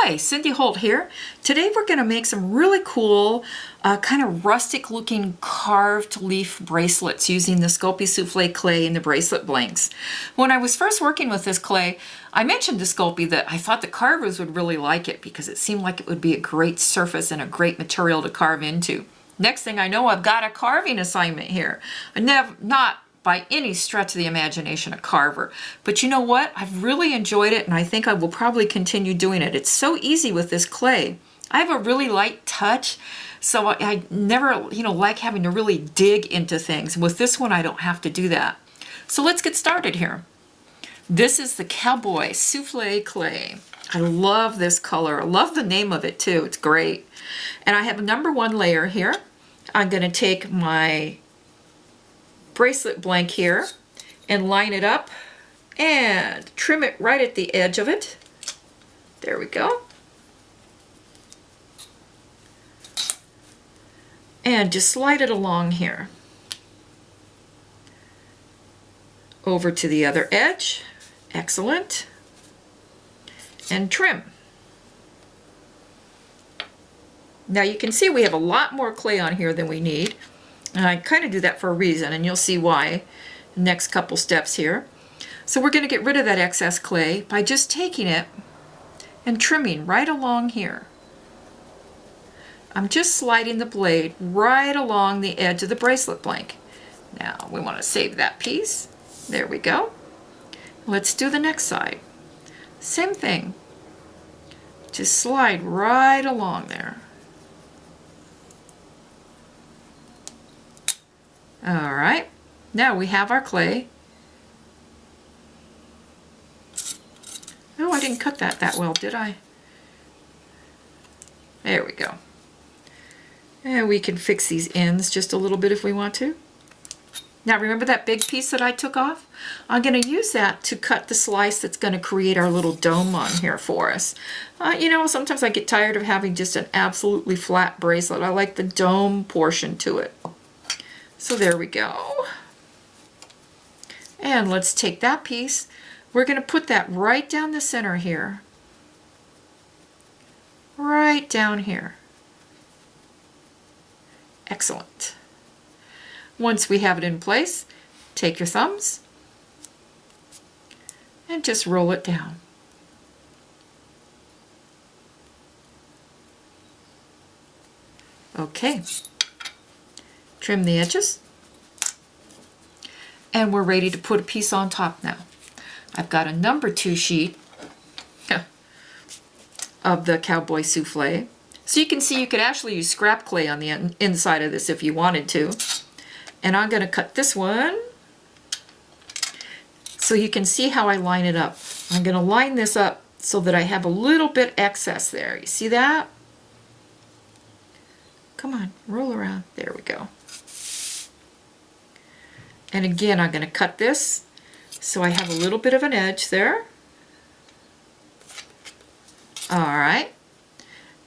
Hi, Cindy Holt here. Today we're going to make some really cool kind of rustic looking carved leaf bracelets using the Sculpey Soufflé clay and the bracelet blanks. When I was first working with this clay, I mentioned to Sculpey that I thought the carvers would really like it because it seemed like it would be a great surface and a great material to carve into. Next thing I know, I've got a carving assignment here. Not by any stretch of the imagination a carver. But you know what? I've really enjoyed it and I think I will probably continue doing it. It's so easy with this clay. I have a really light touch, so I never, like having to really dig into things. With this one, I don't have to do that. So let's get started here. This is the Cowboy Soufflé clay. I love this color. I love the name of it too. It's great. And I have a #1 layer here. I'm going to take my bracelet blank here and line it up and trim it right at the edge of it. There we go. And just slide it along here. Over to the other edge. Excellent. And trim. Now you can see we have a lot more clay on here than we need. And I kind of do that for a reason, and you'll see why the next couple steps here. So we're going to get rid of that excess clay by just taking it and trimming right along here. I'm just sliding the blade right along the edge of the bracelet blank. Now we want to save that piece. There we go. Let's do the next side. Same thing. Just slide right along there. All right, now we have our clay. Oh, I didn't cut that well, did I? There we go. And we can fix these ends just a little bit if we want to. Now remember that big piece that I took off? I'm going to use that to cut the slice that's going to create our little dome on here for us. Sometimes I get tired of having just an absolutely flat bracelet. I like the dome portion to it. So there we go. And let's take that piece. We're going to put that right down the center here. Right down here. Excellent. Once we have it in place, take your thumbs and just roll it down. Okay. Trim the edges, and we're ready to put a piece on top now. I've got a #2 sheet of the Cowboy Soufflé. So you can see you could actually use scrap clay on the inside of this if you wanted to. And I'm going to cut this one so you can see how I line it up. I'm going to line this up so that I have a little bit excess there. You see that? Come on, roll around. There we go. And again, I'm going to cut this so I have a little bit of an edge there. All right.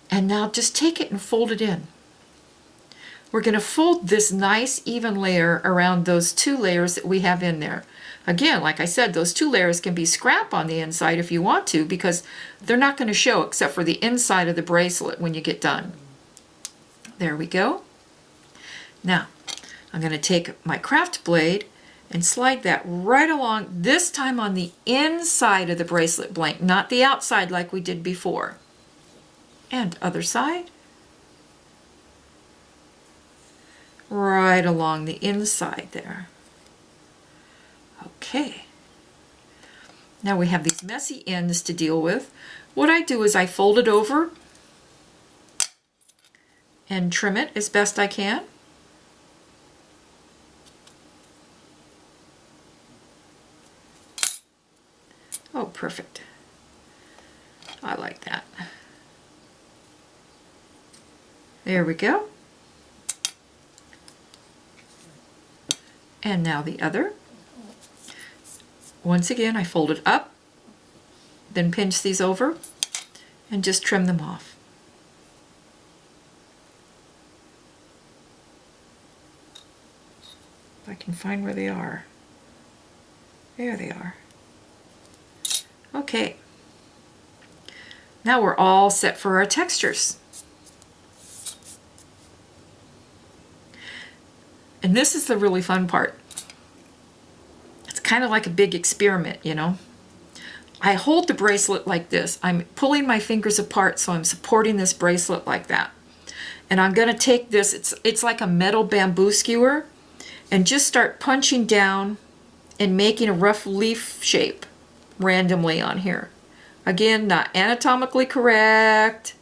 And now just take it and fold it in. We're going to fold this nice even layer around those 2 layers that we have in there. Again, like I said, those 2 layers can be scrap on the inside if you want to, because they're not going to show except for the inside of the bracelet when you get done. There we go. Now, I'm going to take my craft blade and slide that right along, this time on the inside of the bracelet blank, not the outside like we did before. And other side. Right along the inside there. Okay. Now we have these messy ends to deal with. What I do is I fold it over and trim it as best I can. Oh, perfect. I like that. There we go. And now the other. Once again, I fold it up, then pinch these over, and just trim them off. If I can find where they are. There they are. Okay. Now we're all set for our textures. And this is the really fun part. It's kind of like a big experiment, you know. I hold the bracelet like this. I'm pulling my fingers apart, so I'm supporting this bracelet like that. And I'm going to take this, it's like a metal bamboo skewer, and just start punching down and making a rough leaf shape randomly on here. Again, not anatomically correct.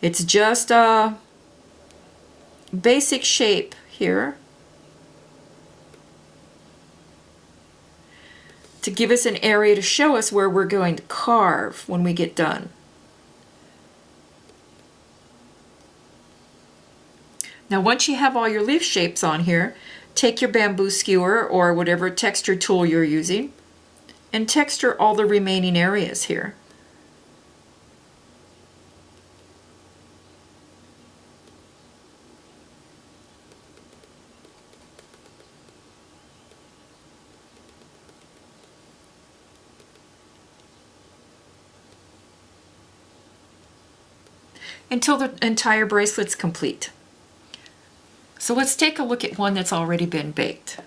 It's just a basic shape here to give us an area to show us where we're going to carve when we get done. Now once you have all your leaf shapes on here, take your bamboo skewer or whatever texture tool you're using and texture all the remaining areas here. Until the entire bracelet's complete. So let's take a look at one that's already been baked.